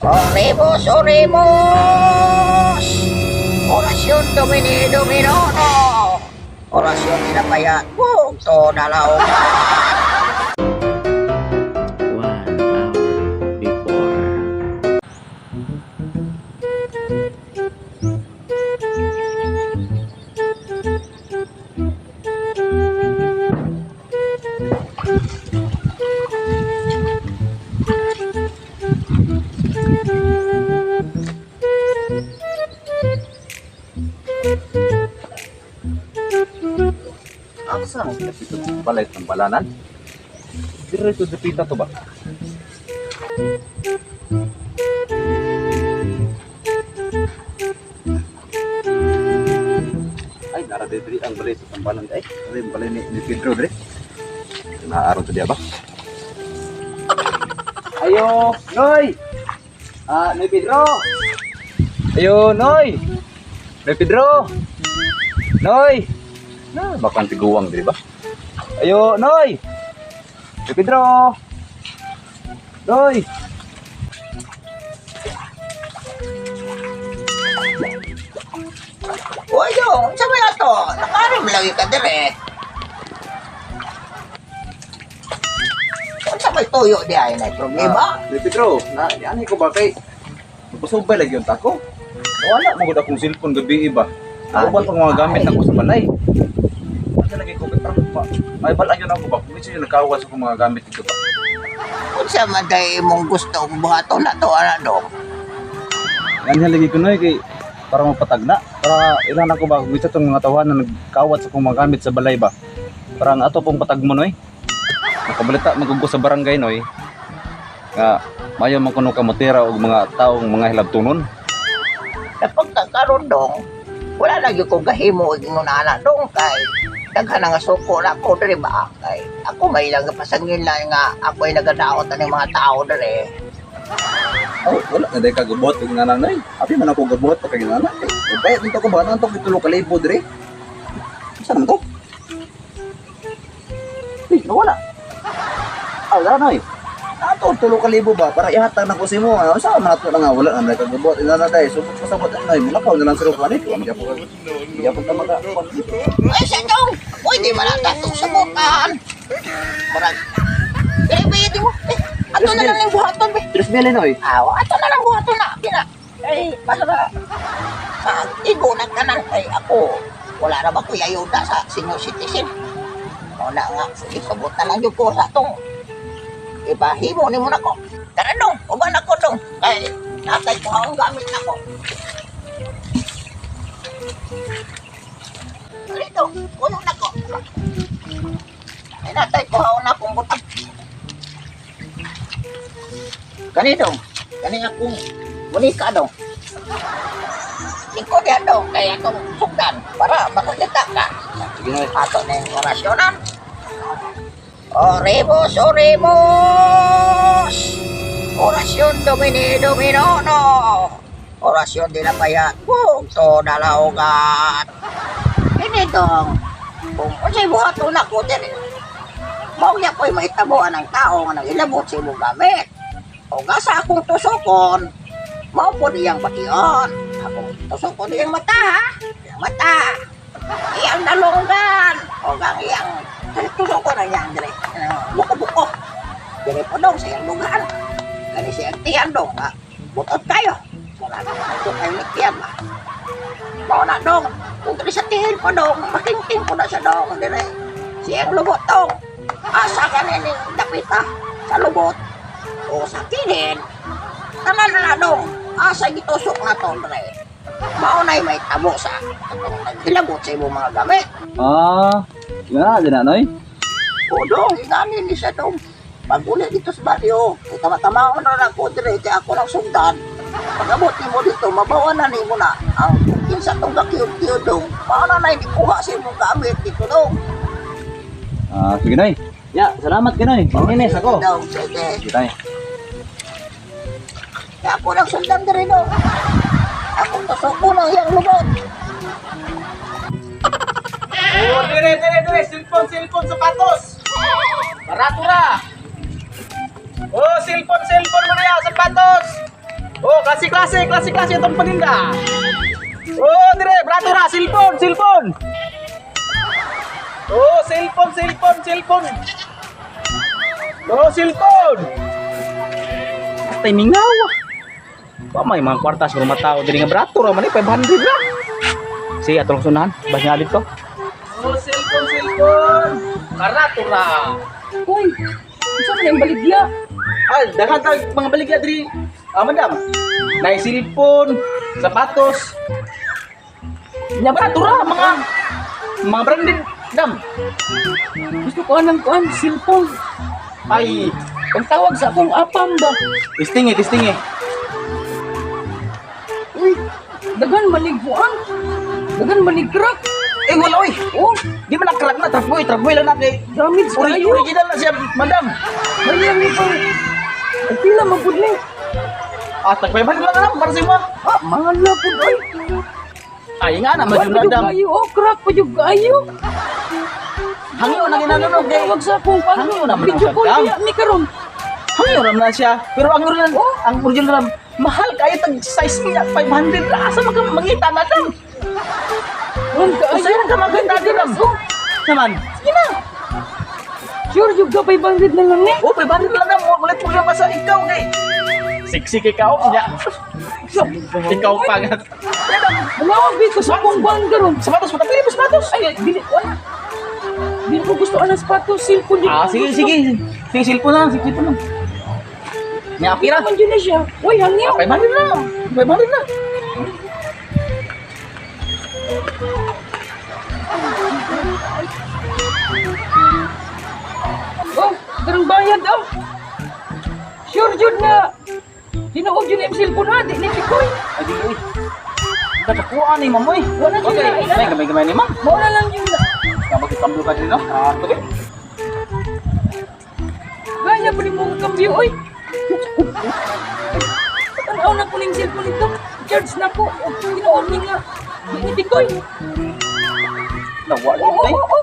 Oremus, oremus! Orasyon Domini Dominono! Orasyon pinapayat, punto dalaw. 1 hour before. Asa mo dito balay ng balanan? Diretso dipita to ba? Ay, nara diri ang balay sa tambalan ay. Ay, balay ni Pedro dre. Naaraw to dia ba? Ayo, Noy. Ni Pedro. Ayo, Noy. Ni Pedro. Noy. Nah, bakang tiguang di ba? Ayo, Noy. Ni Pedro. Noy. Uy, dong, sabi na to, nakarim lagi ka dire. Kung sa may tuyo di ay na problema. Ni Pedro, na ani ko ba kay magpasubay lagi yung tako? Wala mo gud akong cellphone gabi ba? Uban pang mga gamit ako sa balay. Asa lagi ko kay pa. May balaan yun ako ba? Kung yung nagkawas ako mga gamit dito ba? Kung sa maday mong gusto buhaton na to, ano dong? Ganyan lagi ko noy kay para mapatagna. Para ilan ako ba gusto tong mga tawahan na nagkawat sa akong mga gamit sa balay ba? Parang ato pong patag mo noy. Nakabalita magugo sa barangay noy. Nga mayo man kuno ka motira og mga taong mga hilabtunon. Kapag nagkaroon dong, wala lagi ko gahimo inunana dong kay daghan nga suko na ko diri ba kay ako may lang pasangin lang nga ako ay nagadaot ng mga tao diri. Oh, wala na dahil kagabot yung nanay. Abi man ako gabot pag kaginana. Bayad nito ko ba? Nantok itulo ka libo dre. Saan mo to? Nawala. Wala na eh. Ato, tulo ka libo ba? Para ihatag na ko si mo. Saan man ato na nga? Wala na dahil kagabot. Inana dahil. Subot ko sa bot. Ay, malakaw na lang sa rupan ito. Hindi ako tamaga. Ay sa dong, uy di malatato sa bukan. Marag. Bili mo. Ato na lang yung buhaton be. Tres bele no eh. Ato na lang buhaton na. Pina. Ay, para igunan ka na kay ako. Wala na ba ko ayuda sa senior citizen? Wala nga. Isabot na lang yung ko sa itong ibahimo ni mo na ko. Tara dong, uban ako dong. Kay natay ko ang gamit na ko. Dito, puno na ko. Ay natay ko na akong butang. Ganito, gani akong bunika dong. Ikaw diyan dong, kaya akong sugdan para makakita ka. Sige na. Ato na yung orasyonan. Oremus, oremus! Orasyon Domini Dominono! Orasyon dinapayat, punto dalawgat. Hindi dong, kung kasi buhato na ko din. Mauya ko'y maitabuan ng tao nga nang ilabot sa imong gamit. O gasa akong tusokon, maupo niyang batiyon. Akong tusokon niyang mata, ha? Iyang mata. Iyang dalunggan. O gang iyang tusokon na iyang dire. Buko-buko. Dire po dong sa iyang lugan. Gani siyang tiyan dong, ha? Butot kayo. Wala na ito kayo nagtiyan, ha? Mau na dong. Kung dire sa tihin po dong, making-king po na siya dong. Dire. Siyang lubot dong. Asa ka na ning dapita sa lubot. O sa kilid, tanan na dong, asa gitusok na to, Dre. Maunay may tabo sa naghilabot sa imong mga gamit. Nga, din na noy. O dong, ganin ni siya dong. Pag-uli dito sa baryo, tama-tama na ako, Dre, kaya ako lang sugdan. Pag-abot ni mo dito, mabawan na ni mo na ang kinsa tong kakiyod-kiyod dong. Paano na hindi kuha sa imong gamit dito dong. Sige noy. Ya, salamat ka noy. Inis ako. Dong, sige. Sige tayo. Kaya ako lang sugdan, Dre, dong. Akong tusok mo ng iyang lubot. Oh, dire, cellphone, sapatos. Barato na. Oh, cellphone mo na yan, sapatos. klase itong paninda. Oh, dire, brato ra, cellphone. Oh, cellphone. Oh, cellphone. Atay mingaw. Ba may mga kwarta sa rumah tao diri nga brato ra man 500 ra. Si atong sunahan, bas nga dito. Oh, cellphone. Barato ra. Uy, isa man yung baligya. Ay, daghan tag mga baligya diri. Madam. Nay cellphone, sapatos. Nya barato ra mga branded, dam. Gusto ko anang kuan, cellphone. Ay, Ang tawag sa akong apam ba? testing eh. Uy, dagan maliguan. Dagan maligrak. Eh, wala oy. Oh, Di man nakrak na, trapboy lang na kay. damage kayo. Original na siya, madam. Mayang ni pa. Ay, pila magpudli. Tagpay lang na para sa imo. Mahal na po, oy. Ay, nga na, Kuan pa madam. yung kayo, oh, crack pa yung kayo. Hangyo na ginaganog kay. Tawag sa akong pan. Ano naman Video ang call sagam? niya, ni karon. Hangyo na siya. Pero ang original, mahal kayo tag size niya 500 ra asa mangita na dam. Kuan ka Usa ayo. yan ka maganda dam. Naman. Sige na. Sure yung ka 500 na lang ni. Oh, 500 lang dam. Ulit mo ba sa ikaw kay. Sexy kay ka niya. Ikaw pa nga. Malawag ko sa akong ban karon. Sapatos, sapatos. Ay, dili wala. Dili ko gusto ang sapatos, cellphone din. Sige. Sige, cellphone lang. Niya pira. Man dyan na siya. Uy, hangyaw. 500 na. 500 na. Oh, karang bayad oh. Sure jud na. Tinuod yun yung cellphone ha, di ni Pikoy. Adi oy. Katakuan ni mamoy. Wala dyan na, ina. May gamay ni mam. Mawala lang yun na. Kapag itamblo ka din no. Okay. Gaya pa rin mong kambyo, oy. Tanaw na po yung cellphone ito. Charge na po. O, tinuod ni nga. Di ni Pikoy. Nawa Oo, din. oo, oo.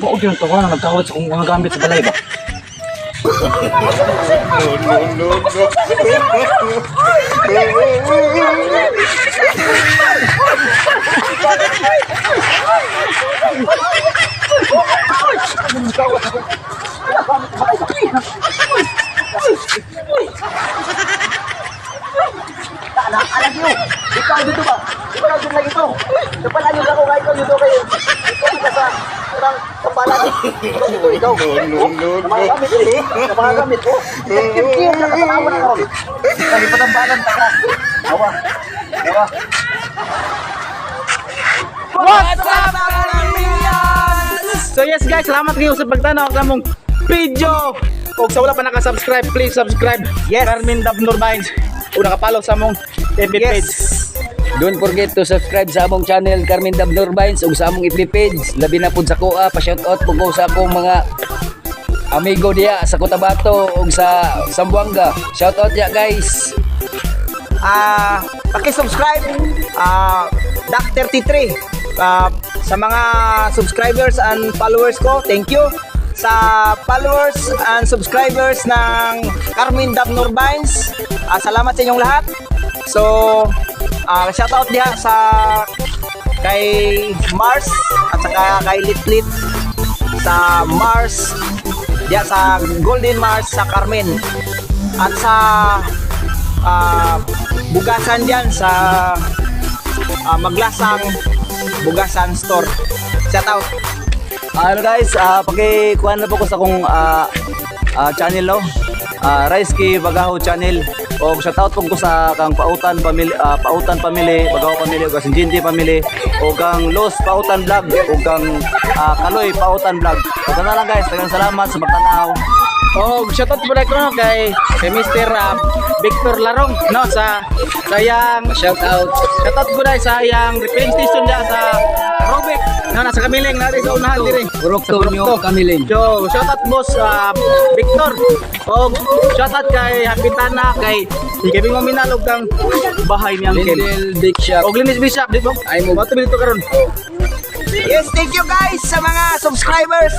Mao gyud to na nagkawat sa kung mga gamit sa balay ba. Alam niyo, ikaw dito ba? Ikaw dito lang ito. Napala niyo ako kahit dito kayo. Ikaw ka sa kurang kapala. Ikaw. Mga gamit ko. Kim, nakatanawa na ako. Kahit patambalan ta ka. Awa. What's up, So yes guys, salamat kayo sa pagtanaw sa mong video. Kung sa wala pa nakasubscribe, please subscribe. Yes. Carmen Dabnor Vines. O nakapalo sa mong FB page. Don't forget to subscribe sa among channel Carmen Dabnor Vines ug sa among FB page. Labi na pud sa kuha, pa-shoutout po ko sa akong mga amigo diya sa Cotabato ug sa Zamboanga. Shoutout ya guys. Paki-subscribe Dak33 sa mga subscribers and followers ko. Thank you sa followers and subscribers ng Carmen Dabnor Vines. Salamat sa inyong lahat. So shoutout diha sa kay Mars at saka kay Litlit sa Mars diha sa Golden Mars sa Carmen at sa bugasan diyan sa Maglasang Bugasan Store. Shoutout. Ano guys, paki-kuha na po ko sa akong channel no. Raiski Bagaho channel. O shoutout po ko sa kang Pautan family, Bagaho family ug kang Jinti family o kang Los Pautan vlog o kang Kaloy Pautan vlog. So kana lang guys, daghang salamat sa pagtanaw. Shoutout po na ko kay Mr. Victor Larong no sa sayang shoutout po na sa yang refilling station diya sa Robek na nasa Kamiling na sa unahan diri. Purok Tonyo Kamiling. So, shoutout boss Victor. O shoutout kay Hapitana, kay Ikabing mo minalog kang bahay ni Uncle. Lindel Big Shop. Og linis Bishop, di ba? Ay mo. Mato bilito karon. Yes, thank you guys sa mga subscribers.